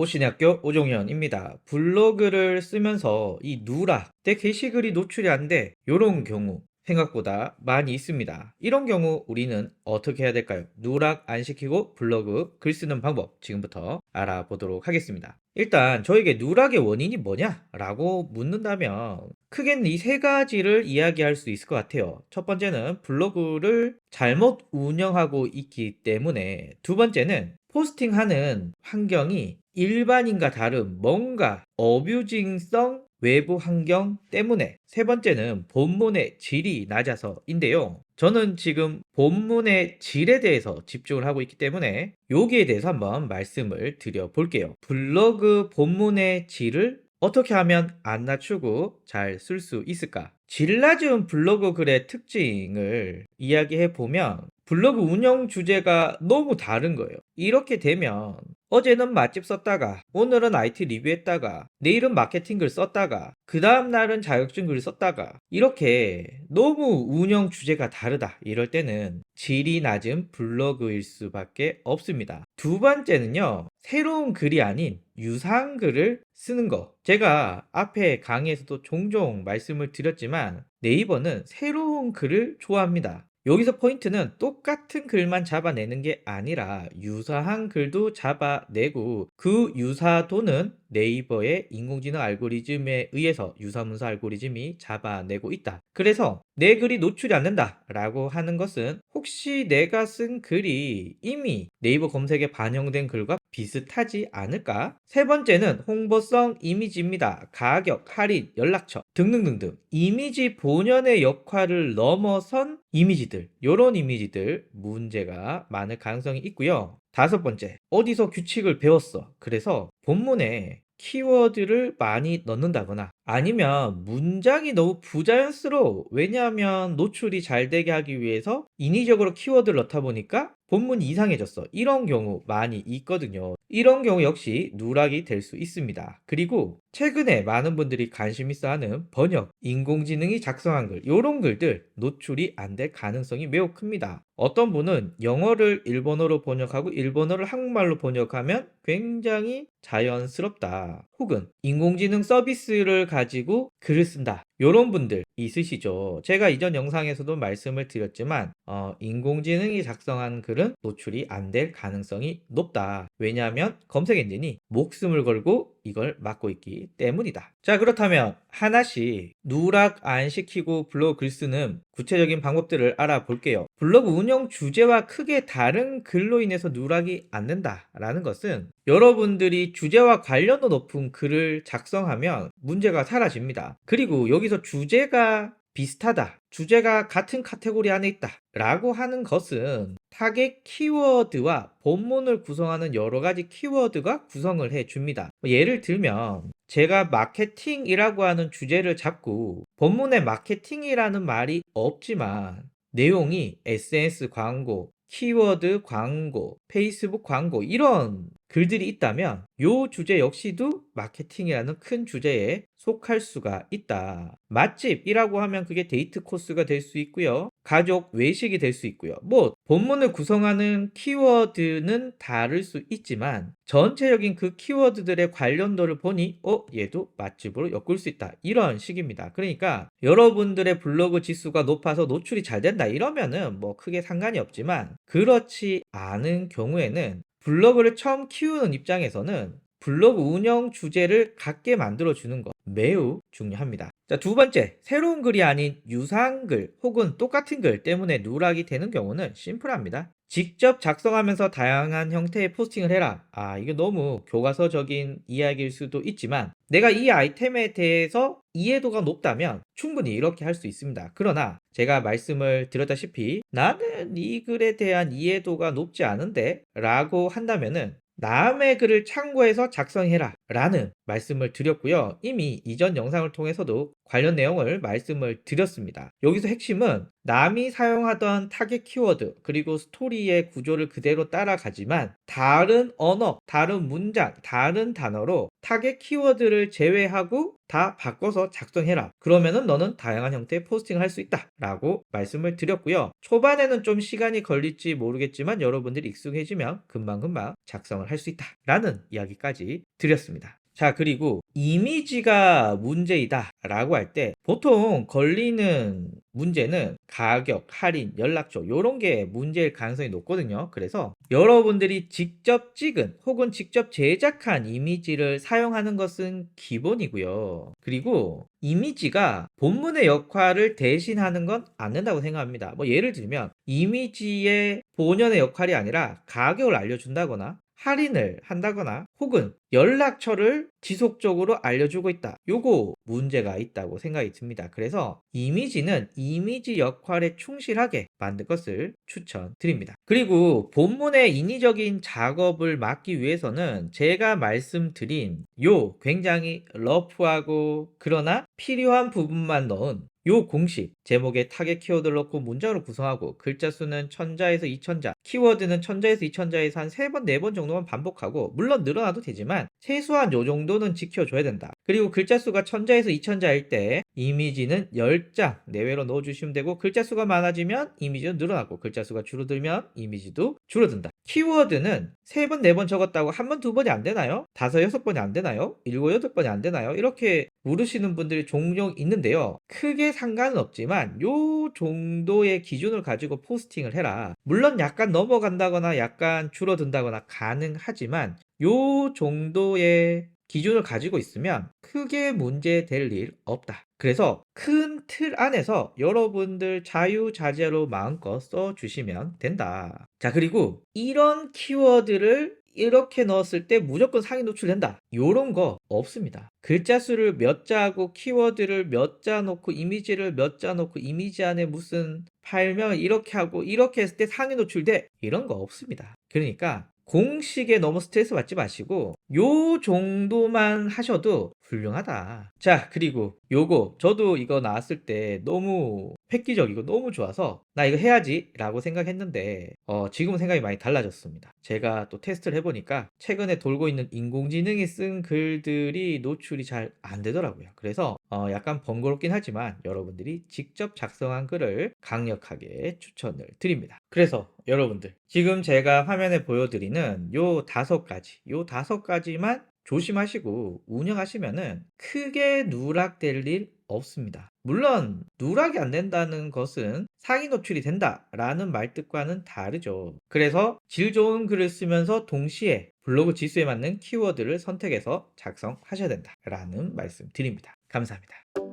오신학교 오종현입니다. 블로그를 쓰면서 이 누락, 내 게시글이 노출이 안 돼. 요런 경우 생각보다 많이 있습니다. 이런 경우 우리는 어떻게 해야 될까요? 누락 안 시키고 블로그 글 쓰는 방법 지금부터 알아보도록 하겠습니다. 일단 저에게 누락의 원인이 뭐냐? 라고 묻는다면 크게는 이 세 가지를 이야기할 수 있을 것 같아요. 첫 번째는 블로그를 잘못 운영하고 있기 때문에, 두 번째는 포스팅하는 환경이 일반인과 다른 뭔가 어뷰징성 외부 환경 때문에, 세 번째는 본문의 질이 낮아서인데요. 저는 지금 본문의 질에 대해서 집중을 하고 있기 때문에 여기에 대해서 한번 말씀을 드려 볼게요. 블로그 본문의 질을 어떻게 하면 안 낮추고 잘 쓸 수 있을까? 질 낮은 블로그 글의 특징을 이야기해 보면, 블로그 운영 주제가 너무 다른 거예요. 이렇게 되면 어제는 맛집 썼다가, 오늘은 IT 리뷰했다가, 내일은 마케팅 글 썼다가, 그 다음 날은 자격증 글 썼다가, 이렇게 너무 운영 주제가 다르다. 이럴 때는 질이 낮은 블로그일 수밖에 없습니다. 두 번째는요, 새로운 글이 아닌 유사한 글을 쓰는 거. 제가 앞에 강의에서도 종종 말씀을 드렸지만 네이버는 새로운 글을 좋아합니다. 여기서 포인트는 똑같은 글만 잡아내는 게 아니라 유사한 글도 잡아내고, 그 유사도는 네이버의 인공지능 알고리즘에 의해서 유사문서 알고리즘이 잡아내고 있다. 그래서 내 글이 노출이 안 된다 라고 하는 것은, 혹시 내가 쓴 글이 이미 네이버 검색에 반영된 글과 비슷하지 않을까? 세 번째는 홍보성 이미지입니다. 가격, 할인, 연락처 등등등등 이미지 본연의 역할을 넘어선 이미지들, 요런 이미지들 문제가 많을 가능성이 있고요. 다섯 번째, 어디서 규칙을 배웠어. 그래서 본문에 키워드를 많이 넣는다거나, 아니면 문장이 너무 부자연스러워. 왜냐하면 노출이 잘 되게 하기 위해서 인위적으로 키워드를 넣다 보니까 본문이 이상해졌어. 이런 경우 많이 있거든요. 이런 경우 역시 누락이 될 수 있습니다. 그리고 최근에 많은 분들이 관심 있어 하는 번역, 인공지능이 작성한 글, 이런 글들 노출이 안 될 가능성이 매우 큽니다. 어떤 분은 영어를 일본어로 번역하고 일본어를 한국말로 번역하면 굉장히 자연스럽다. 혹은 인공지능 서비스를 가지고 글을 쓴다. 이런 분들 있으시죠. 제가 이전 영상에서도 말씀을 드렸지만 인공지능이 작성한 글은 노출이 안 될 가능성이 높다. 왜냐하면 검색 엔진이 목숨을 걸고 이걸 막고 있기 때문이다. 자, 그렇다면 하나씩 누락 안 시키고 블로그 글 쓰는 구체적인 방법들을 알아볼게요. 블로그 운영 주제와 크게 다른 글로 인해서 누락이 안 된다라는 것은, 여러분들이 주제와 관련도 높은 글을 작성하면 문제가 사라집니다. 그리고 여기서 주제가 비슷하다, 주제가 같은 카테고리 안에 있다 라고 하는 것은 타겟 키워드와 본문을 구성하는 여러 가지 키워드가 구성을 해 줍니다. 예를 들면 제가 마케팅이라고 하는 주제를 잡고 본문에 마케팅이라는 말이 없지만 내용이 SNS 광고, 키워드 광고, 페이스북 광고 이런 글들이 있다면 이 주제 역시도 마케팅이라는 큰 주제에 속할 수가 있다. 맛집이라고 하면 그게 데이트 코스가 될 수 있고요. 가족 외식이 될 수 있고요. 뭐 본문을 구성하는 키워드는 다를 수 있지만 전체적인 그 키워드들의 관련도를 보니 얘도 맛집으로 엮을 수 있다. 이런 식입니다. 그러니까 여러분들의 블로그 지수가 높아서 노출이 잘 된다 이러면은 뭐 크게 상관이 없지만, 그렇지 않은 경우에는 블로그를 처음 키우는 입장에서는 블로그 운영 주제를 같게 만들어주는 것 매우 중요합니다. 자, 두 번째, 새로운 글이 아닌 유사한 글 혹은 똑같은 글 때문에 누락이 되는 경우는 심플합니다. 직접 작성하면서 다양한 형태의 포스팅을 해라. 이게 너무 교과서적인 이야기일 수도 있지만 내가 이 아이템에 대해서 이해도가 높다면 충분히 이렇게 할 수 있습니다. 그러나 제가 말씀을 드렸다시피 나는 이 글에 대한 이해도가 높지 않은데 라고 한다면은 남의 글을 참고해서 작성해라 라는 말씀을 드렸고요. 이미 이전 영상을 통해서도 관련 내용을 말씀을 드렸습니다. 여기서 핵심은 남이 사용하던 타겟 키워드 그리고 스토리의 구조를 그대로 따라가지만 다른 언어, 다른 문장, 다른 단어로 타겟 키워드를 제외하고 다 바꿔서 작성해라. 그러면은 너는 다양한 형태의 포스팅을 할 수 있다 라고 말씀을 드렸고요. 초반에는 좀 시간이 걸릴지 모르겠지만 여러분들이 익숙해지면 금방금방 작성을 할 수 있다 라는 이야기까지 드렸습니다. 자, 그리고 이미지가 문제이다 라고 할 때 보통 걸리는 문제는 가격, 할인, 연락처 요런 게 문제일 가능성이 높거든요. 그래서 여러분들이 직접 찍은 혹은 직접 제작한 이미지를 사용하는 것은 기본이고요. 그리고 이미지가 본문의 역할을 대신하는 건 안 된다고 생각합니다. 뭐 예를 들면 이미지의 본연의 역할이 아니라 가격을 알려준다거나 할인을 한다거나 혹은 연락처를 지속적으로 알려주고 있다. 요거 문제가 있다고 생각이 듭니다. 그래서 이미지는 이미지 역할에 충실하게 만든 것을 추천드립니다. 그리고 본문의 인위적인 작업을 막기 위해서는 제가 말씀드린 요 굉장히 러프하고 그러나 필요한 부분만 넣은 요 공식 제목에 타겟 키워드를 넣고 문장으로 구성하고 글자 수는 1000자에서 2000자 키워드는 1000자에서 2000자에서 한 3번 4번 정도만 반복하고 물론 늘어나도 되지만 최소한 요 정도는 지켜줘야 된다. 그리고 글자 수가 1000자에서 2000자일 때 이미지는 10장 내외로 넣어주시면 되고 글자 수가 많아지면 이미지는 늘어나고 글자 수가 줄어들면 이미지도 줄어든다. 키워드는 3번 4번 적었다고 한 번 2번이 안 되나요? 5, 6번이 안 되나요? 7, 8번이 안 되나요? 이렇게 물으시는 분들이 종종 있는데요. 크게 상관은 없지만 요 정도의 기준을 가지고 포스팅을 해라. 물론 약간 넘어간다거나 약간 줄어든다거나 가능하지만 요 정도의 기준을 가지고 있으면 크게 문제될 일 없다. 그래서 큰 틀 안에서 여러분들 자유자재로 마음껏 써주시면 된다. 자, 그리고 이런 키워드를 이렇게 넣었을 때 무조건 상위 노출된다. 요런 거 없습니다. 글자 수를 몇 자하고 키워드를 몇 자 놓고 이미지를 몇 자 놓고 이미지 안에 무슨 파일명을 이렇게 하고 이렇게 했을 때 상위 노출돼. 이런 거 없습니다. 그러니까 공식에 너무 스트레스 받지 마시고 요 정도만 하셔도 훌륭하다. 자, 그리고 요거 저도 이거 나왔을 때 너무 획기적이고 너무 좋아서 나 이거 해야지 라고 생각했는데 지금은 생각이 많이 달라졌습니다. 제가 또 테스트를 해보니까 최근에 돌고 있는 인공지능이 쓴 글들이 노출이 잘 안 되더라고요. 그래서 약간 번거롭긴 하지만 여러분들이 직접 작성한 글을 강력하게 추천을 드립니다. 그래서 여러분들 지금 제가 화면에 보여드리는 요 5가지만 조심하시고 운영하시면은 크게 누락될 일 없습니다. 물론 누락이 안 된다는 것은 상위 노출이 된다라는 말뜻과는 다르죠. 그래서 질 좋은 글을 쓰면서 동시에 블로그 지수에 맞는 키워드를 선택해서 작성하셔야 된다라는 말씀 드립니다. 감사합니다.